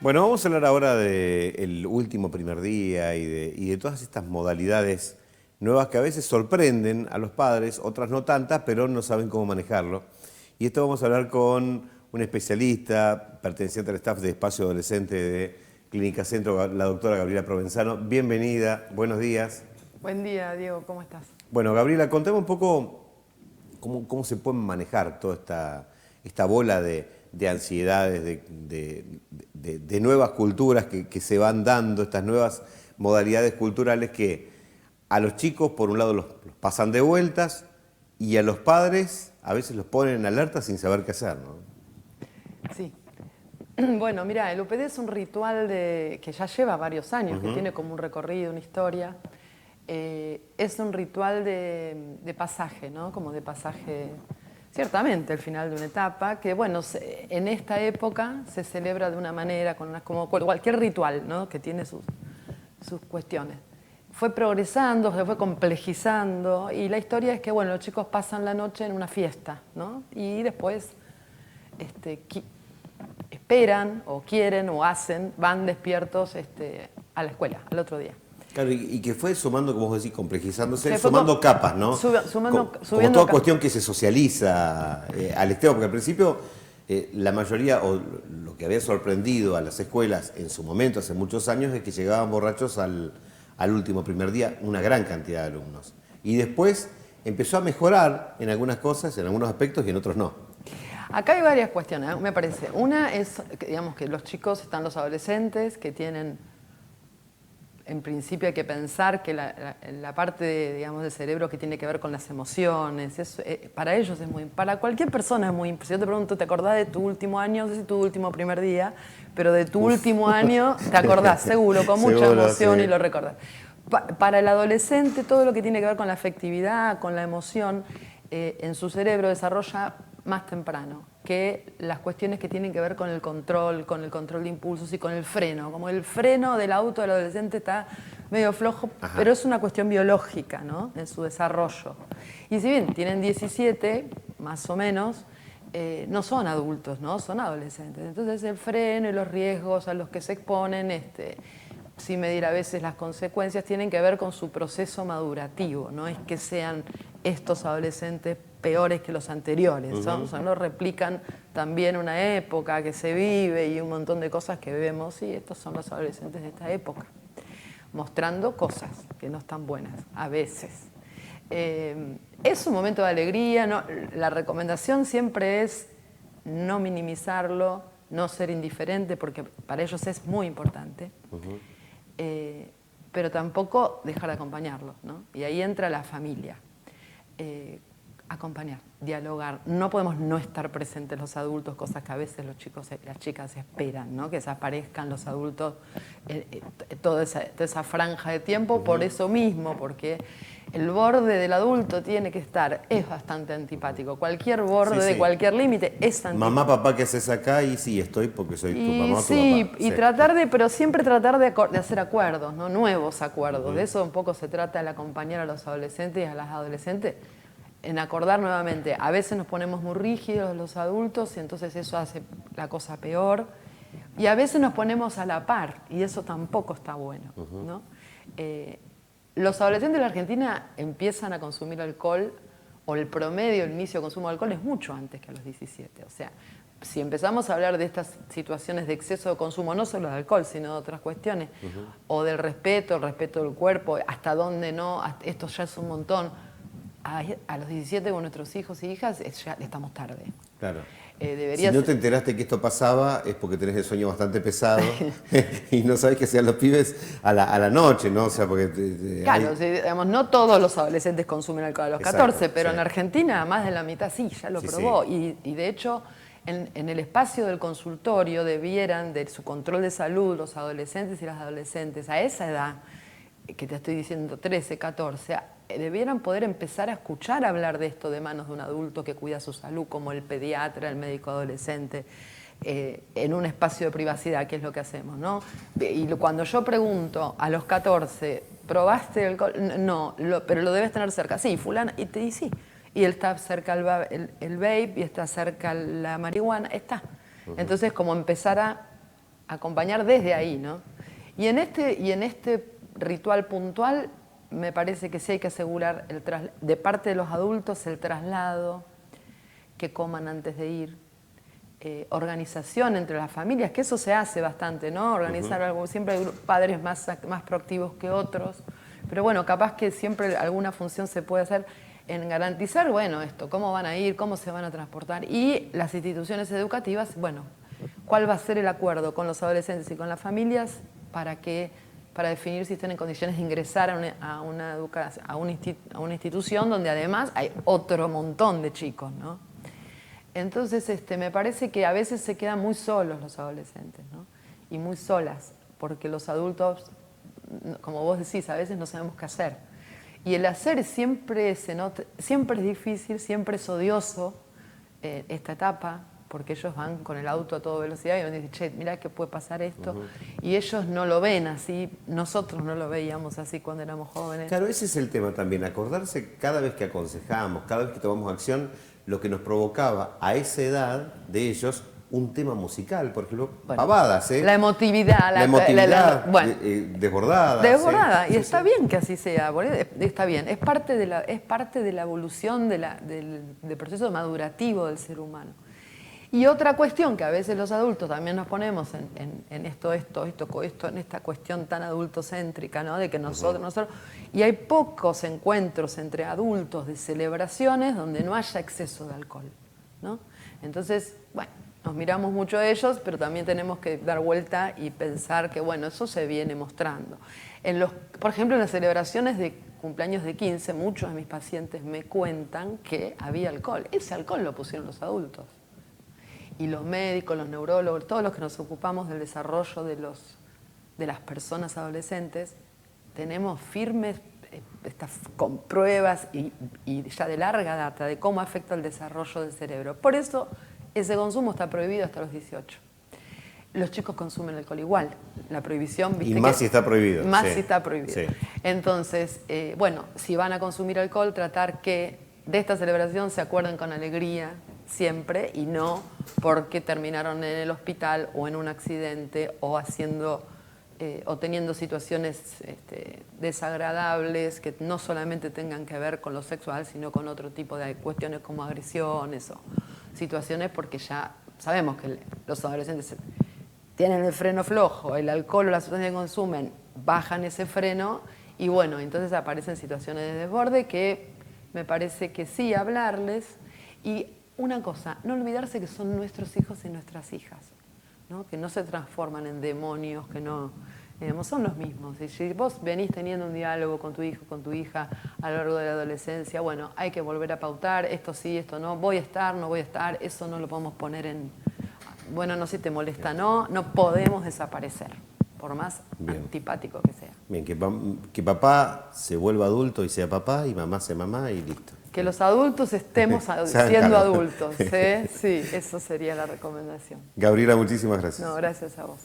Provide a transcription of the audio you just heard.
Bueno, vamos a hablar ahora del último primer día y de todas estas modalidades nuevas que a veces sorprenden a los padres, otras no tantas, pero no saben cómo manejarlo. Y esto vamos a hablar con un especialista perteneciente al staff de Espacio Adolescente de Clínica Centro, la doctora Gabriela Provenzano. Bienvenida, buenos días. Buen día, Diego, ¿cómo estás? Bueno, Gabriela, contame un poco cómo se puede manejar toda esta bola de ansiedades, de nuevas culturas que se van dando, estas nuevas modalidades culturales que a los chicos, por un lado, los pasan de vueltas y a los padres a veces los ponen en alerta sin saber qué hacer, ¿no? Sí. Bueno, mira, el UPD es un ritual que ya lleva varios años, que tiene como un recorrido, una historia. Es un ritual de pasaje, ¿no? Como de pasaje, ciertamente, al final de una etapa, que bueno, en esta época se celebra de una manera, como cualquier ritual, ¿no? Que tiene sus cuestiones. Fue progresando, se fue complejizando, y la historia es que, bueno, los chicos pasan la noche en una fiesta, ¿no? Y después esperan, o quieren, o hacen, van despiertos a la escuela, al otro día. Claro, y que fue sumando, como vos decís, complejizándose, sumando capas, ¿no? Como toda capas. cuestión que se socializa al extremo, porque al principio la mayoría, o lo que había sorprendido a las escuelas en su momento, hace muchos años, es que llegaban borrachos al último primer día, una gran cantidad de alumnos. Y después empezó a mejorar en algunas cosas, en algunos aspectos y en otros no. Acá hay varias cuestiones, me parece. Una es, digamos, que los chicos, están los adolescentes, que tienen, en principio hay que pensar que la parte, digamos, del cerebro que tiene que ver con las emociones, para ellos es muy, para cualquier persona es muy, si yo te pregunto, ¿te acordás de tu último año? No sé si tu último primer día, pero de tu último año te acordás, seguro, con mucha emoción, sí. Y lo recordás. Para el adolescente, todo lo que tiene que ver con la afectividad, con la emoción, en su cerebro desarrolla más temprano que las cuestiones que tienen que ver con el control de impulsos y con el freno. Como el freno del auto del adolescente está medio flojo, ajá, pero es una cuestión biológica, ¿no? En su desarrollo. Y si bien tienen 17, más o menos, no son adultos, ¿no? Son adolescentes. Entonces el freno y los riesgos a los que se exponen, sin medir a veces las consecuencias, tienen que ver con su proceso madurativo. No es que sean estos adolescentes peores que los anteriores, ¿no? O sea, no replican también una época que se vive y un montón de cosas que vemos. Sí, estos son los adolescentes de esta época, mostrando cosas que no están buenas, a veces. Es un momento de alegría, ¿no? La recomendación siempre es no minimizarlo, no ser indiferente, porque para ellos es muy importante. Pero tampoco dejar de acompañarlos, ¿no? Y ahí entra la familia. Acompañar, dialogar. No podemos no estar presentes los adultos, cosas que a veces los chicos y las chicas esperan, ¿no? Que desaparezcan los adultos toda esa franja de tiempo, por eso mismo, porque el borde del adulto tiene que estar, es bastante antipático. Cualquier borde de cualquier límite es antipático. Mamá, papá, ¿qué haces acá? Y sí, estoy porque soy tu mamá o tu papá. Y tratar pero siempre tratar de hacer acuerdos, ¿no? Nuevos acuerdos. De eso un poco se trata, el acompañar a los adolescentes y a las adolescentes, en acordar nuevamente. A veces nos ponemos muy rígidos los adultos y entonces eso hace la cosa peor. Y a veces nos ponemos a la par y eso tampoco está bueno, ¿no? Los adolescentes de la Argentina empiezan a consumir alcohol, o el promedio, el inicio de consumo de alcohol es mucho antes que a los 17. O sea, si empezamos a hablar de estas situaciones de exceso de consumo, no solo de alcohol, sino de otras cuestiones, o del respeto, el respeto del cuerpo, hasta dónde no, esto ya es un montón. A los 17 con nuestros hijos y hijas ya estamos tarde. Claro. Si no te enteraste que esto pasaba es porque tenés el sueño bastante pesado y no sabés que sean los pibes a la noche, ¿no? O sea, porque claro, digamos, no todos los adolescentes consumen alcohol a los 14, pero en Argentina más de la mitad sí, ya lo probó. Sí. Y de hecho, en el espacio del consultorio debieran, de su control de salud, los adolescentes y las adolescentes a esa edad, que te estoy diciendo 13, 14, debieran poder empezar a escuchar hablar de esto de manos de un adulto que cuida su salud, como el pediatra, el médico adolescente, en un espacio de privacidad, que es lo que hacemos, ¿no? Y cuando yo pregunto a los 14, ¿probaste el alcohol? No, pero lo debes tener cerca. Sí, fulana, y te dice sí. Y él está cerca el vape y está cerca la marihuana, está. Entonces, como empezar a acompañar desde ahí, ¿no? Y en este ritual puntual me parece que sí hay que asegurar de parte de los adultos el traslado, que coman antes de ir, organización entre las familias, que eso se hace bastante, ¿no? Organizar algo, siempre hay padres más proactivos que otros, pero bueno, capaz que siempre alguna función se puede hacer en garantizar, bueno, esto, cómo van a ir, cómo se van a transportar, y las instituciones educativas, bueno, cuál va a ser el acuerdo con los adolescentes y con las familias para definir si están en condiciones de ingresar a una institución donde además hay otro montón de chicos, ¿no? Entonces, me parece que a veces se quedan muy solos los adolescentes, ¿no? Y muy solas, porque los adultos, como vos decís, a veces no sabemos qué hacer. Y el hacer siempre siempre es difícil, siempre es odioso esta etapa, porque ellos van con el auto a toda velocidad y nos dicen, che, mirá que puede pasar esto. Y ellos no lo ven así, nosotros no lo veíamos así cuando éramos jóvenes. Claro, ese es el tema también, acordarse cada vez que aconsejamos, cada vez que tomamos acción, lo que nos provocaba a esa edad de ellos un tema musical, por ejemplo, pavadas, ¿eh? La emotividad, bueno, desbordada. Desbordada, ¿sí? Y está bien que así sea, está bien, es parte de la evolución del proceso madurativo del ser humano. Y otra cuestión que a veces los adultos también nos ponemos en esta cuestión tan adultocéntrica, ¿no? De que nosotros, y hay pocos encuentros entre adultos de celebraciones donde no haya exceso de alcohol, ¿no? Entonces, bueno, nos miramos mucho a ellos, pero también tenemos que dar vuelta y pensar que, bueno, eso se viene mostrando. Por ejemplo, en las celebraciones de cumpleaños de 15, muchos de mis pacientes me cuentan que había alcohol. Ese alcohol lo pusieron los adultos. Y los médicos, los neurólogos, todos los que nos ocupamos del desarrollo de las personas adolescentes, tenemos firmes con pruebas y ya de larga data de cómo afecta el desarrollo del cerebro. Por eso ese consumo está prohibido hasta los 18. Los chicos consumen alcohol igual. La prohibición, ¿viste? Y más si está prohibido. Más si está prohibido. Sí. Entonces, bueno, si van a consumir alcohol, tratar que de esta celebración se acuerden con alegría siempre y no porque terminaron en el hospital o en un accidente o o teniendo situaciones desagradables que no solamente tengan que ver con lo sexual, sino con otro tipo de cuestiones como agresiones o situaciones, porque ya sabemos que los adolescentes tienen el freno flojo, el alcohol o la sustancia que consumen bajan ese freno y bueno, entonces aparecen situaciones de desborde que me parece que sí, hablarles. Y una cosa, no olvidarse que son nuestros hijos y nuestras hijas, ¿no? Que no se transforman en demonios, que no, digamos, son los mismos. Y si vos venís teniendo un diálogo con tu hijo, con tu hija a lo largo de la adolescencia, bueno, hay que volver a pautar, esto sí, esto no, voy a estar, no voy a estar, eso no lo podemos poner bueno, no, si te molesta, no podemos desaparecer, por más antipático que sea. Bien, que papá se vuelva adulto y sea papá, y mamá sea mamá y listo. Que los adultos estemos siendo adultos, ¿eh? Sí, eso sería la recomendación. Gabriela, muchísimas gracias. No, gracias a vos.